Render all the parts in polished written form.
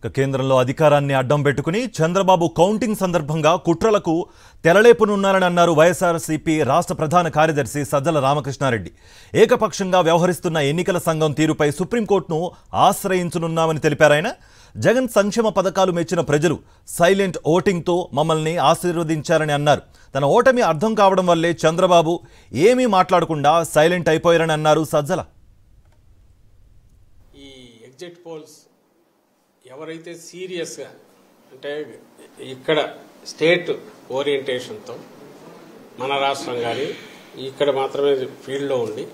కేంద్రంలో అధికారాన్ని అడ్డం పెట్టుకుని చంద్రబాబు కౌంటింగ్ సందర్భంగా కుట్రలకు తెరలేపునున్నారని అన్నారు వైఎస్ఆర్సీపీ రాష్ట్ర ప్రధాన కార్యదర్శి సజ్జల రామకృష్ణారెడ్డి. ఏకపక్షంగా వ్యవహరిస్తున్న ఎన్నికల సంఘం తీరుపై సుప్రీంకోర్టును ఆశ్రయించనున్నామని తెలిపారాయన. జగన్ సంక్షేమ పథకాలు మెచ్చిన ప్రజలు సైలెంట్ ఓటింగ్తో మమ్మల్ని ఆశీర్వదించారని అన్నారు. తన ఓటమి అర్థం కావడం వల్లే చంద్రబాబు ఏమీ మాట్లాడకుండా సైలెంట్ అయిపోయారని అన్నారు సజ్జల. ఈ ఎగ్జిట్ పోల్స్ ఎవరైతే సీరియస్గా అంటే ఇక్కడ స్టేట్ ఓరియంటేషన్తో మన రాష్ట్రం కానీ ఇక్కడ మాత్రమే ఫీల్డ్లో ఉండి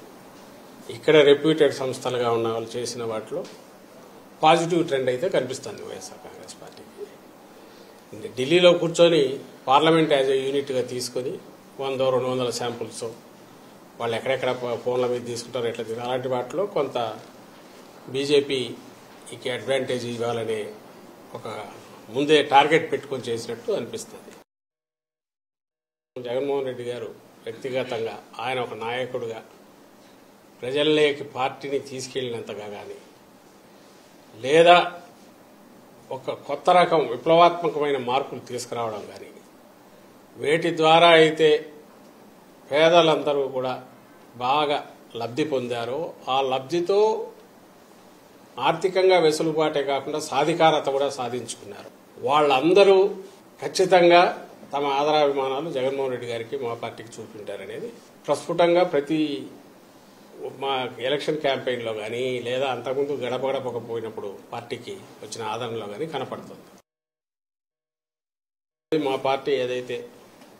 ఇక్కడ రెప్యూటెడ్ సంస్థలుగా ఉన్న వాళ్ళు చేసిన వాటిలో పాజిటివ్ ట్రెండ్ అయితే కనిపిస్తుంది వైఎస్ఆర్ కాంగ్రెస్ పార్టీకి. ఢిల్లీలో కూర్చొని పార్లమెంట్ యాజ్ ఏ యూనిట్గా తీసుకొని 100-200 శాంపుల్స్ వాళ్ళు ఎక్కడెక్కడ ఫోన్ల మీద తీసుకుంటారో ఎట్లా అలాంటి వాటిలో కొంత బీజేపీకి అడ్వాంటేజ్ ఇవ్వాలనే ఒక ముందే టార్గెట్ పెట్టుకొని చేసినట్టు అనిపిస్తుంది. జగన్మోహన్ రెడ్డి గారు వ్యక్తిగతంగా ఆయన ఒక నాయకుడిగా ప్రజల్లోకి పార్టీని తీసుకెళ్లినంతగా కానీ లేదా ఒక కొత్త రకం విప్లవాత్మకమైన మార్పులు తీసుకురావడం కానీ వేటి ద్వారా అయితే పేదలందరూ కూడా బాగా లబ్ధి పొందారో ఆ లబ్ధితో ఆర్థికంగా వెసులుబాటే కాకుండా సాధికారత కూడా సాధించుకున్నారు. వాళ్ళందరూ ఖచ్చితంగా తమ ఆదరాభిమానాలు జగన్మోహన్ రెడ్డి గారికి మా పార్టీకి చూపించారనేది ప్రస్ఫుటంగా ప్రతి మా ఎలక్షన్ క్యాంపెయిన్లో కానీ లేదా అంతకుముందు గడప గడపక పోయినప్పుడు పార్టీకి వచ్చిన ఆదరణలో కానీ కనపడుతుంది. మా పార్టీ ఏదైతే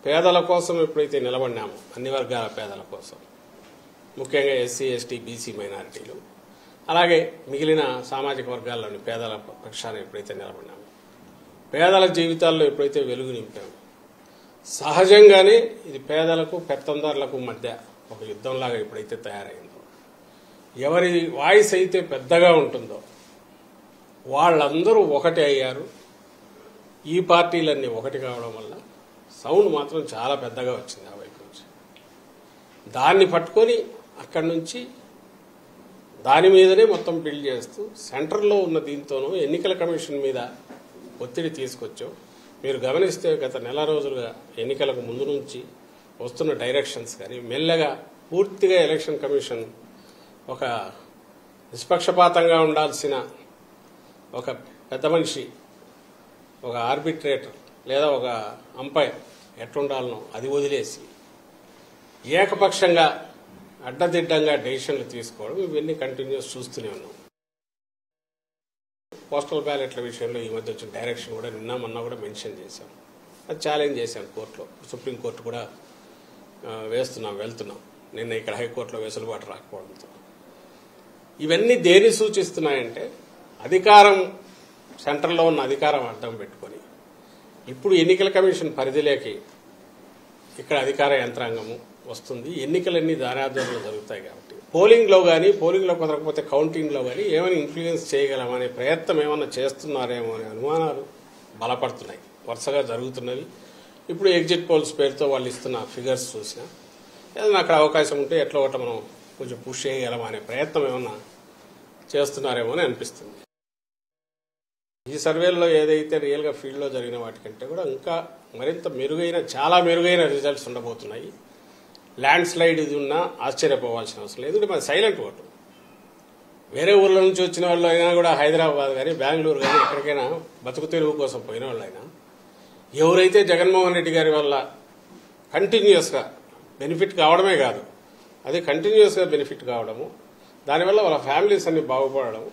పేదల కోసం ఎప్పుడైతే నిలబడినామో అన్ని వర్గాల పేదల కోసం ముఖ్యంగా ఎస్సీ ఎస్టీ బీసీ మైనారిటీలు అలాగే మిగిలిన సామాజిక వర్గాల్లోని పేదల పక్షాన ఎప్పుడైతే నిలబడినామో పేదల జీవితాల్లో ఎప్పుడైతే వెలుగు నింపామో సహజంగానే ఇది పేదలకు పెత్తందారులకు మధ్య ఒక యుద్ధంలాగా ఎప్పుడైతే తయారైందో ఎవరి వాయిస్ అయితే పెద్దగా ఉంటుందో వాళ్ళందరూ ఒకటి అయ్యారు. ఈ పార్టీలన్నీ ఒకటి కావడం వల్ల సౌండ్ మాత్రం చాలా పెద్దగా వచ్చింది ఆ వైపు నుంచి. దాన్ని పట్టుకొని అక్కడి నుంచి దాని మీదనే మొత్తం బిల్డ్ చేస్తూ సెంటర్లో ఉన్న దీంతోనూ ఎన్నికల కమిషన్ మీద ఒత్తిడి తీసుకొచ్చాం. మీరు గమనిస్తే గత నెల రోజులుగా ఎన్నికలకు ముందు నుంచి వస్తున్న డైరెక్షన్స్ కానీ మెల్లగా పూర్తిగా ఎలక్షన్ కమిషన్ ఒక నిష్పక్షపాతంగా ఉండాల్సిన ఒక పెద్ద మనిషి ఒక ఆర్బిట్రేటర్ లేదా ఒక అంపైర్ ఎట్లుండాలనో అది వదిలేసి ఏకపక్షంగా అడ్డదిడ్డంగా డెసిషన్లు తీసుకోవడం ఇవన్నీ కంటిన్యూస్ చూస్తూనే ఉన్నాం. పోస్టల్ బ్యాలెట్ల విషయంలో ఈ మధ్య వచ్చిన డైరెక్షన్ కూడా నిన్న మొన్న కూడా మెన్షన్ చేశాం. అది ఛాలెంజ్ చేశాం కోర్టులో. సుప్రీంకోర్టు కూడా వెళ్తున్నాం. నిన్న ఇక్కడ హైకోర్టులో వెసులుబాటు రాకపోవడంతో ఇవన్నీ దేని సూచిస్తున్నాయంటే అధికారం సెంటర్లో ఉన్న అధికారం అడ్డం పెట్టుకొని ఇప్పుడు ఎన్నికల కమిషన్ పరిధిలోకి ఇక్కడ అధికార యంత్రాంగము వస్తుంది. ఎన్నికలన్నీ దారాదోరలో జరుగుతాయి కాబట్టి పోలింగ్లో కానీ పోలింగ్లో కుదరకపోతే కౌంటింగ్లో కానీ ఏమైనా ఇన్ఫ్లుయెన్స్ చేయగలమనే ప్రయత్నం ఏమైనా చేస్తున్నారేమో అనే అనుమానాలు బలపడుతున్నాయి. వరుసగా జరుగుతున్నవి. ఇప్పుడు ఎగ్జిట్ పోల్స్ పేరుతో వాళ్ళు ఇస్తున్న ఫిగర్స్ చూసినా ఏదైనా అక్కడ అవకాశం ఉంటే ఎట్లా ఒకటి మనం కొంచెం పుష్ చేయగలమా అనే ప్రయత్నం ఏమన్నా చేస్తున్నారేమో అని అనిపిస్తుంది. ఈ సర్వేల్లో ఏదైతే రియల్గా ఫీల్డ్లో జరిగిన వాటికంటే కూడా ఇంకా మరింత మెరుగైన చాలా మెరుగైన రిజల్ట్స్ ఉండబోతున్నాయి. ల్యాండ్ స్లైడ్ ఇది ఉన్నా ఆశ్చర్యపోవాల్సిన అవసరం లేదు. ఎందుకంటే మరి సైలెంట్ ఓటు వేరే ఊర్ల నుంచి వచ్చిన వాళ్ళు అయినా కూడా హైదరాబాద్ కానీ బెంగళూరు కానీ ఎక్కడికైనా బతుకు తెరువు కోసం పోయిన వాళ్ళు అయినా ఎవరైతే జగన్మోహన్ రెడ్డి గారి వల్ల కంటిన్యూస్గా బెనిఫిట్ కావడమే కాదు అది కంటిన్యూస్గా బెనిఫిట్ కావడము దానివల్ల వాళ్ళ ఫ్యామిలీస్ అన్ని బాగుపడము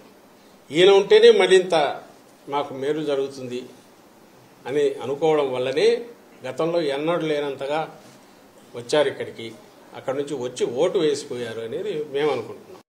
ఈయన ఉంటేనే మరింత మాకు మేలు జరుగుతుంది అని అనుకోవడం వల్లనే గతంలో ఎన్నడూ లేనంతగా వచ్చారు ఇక్కడికి. అక్కడి నుంచి వచ్చి ఓటు వేసిపోయారు అనేది మేము అనుకుంటున్నాం.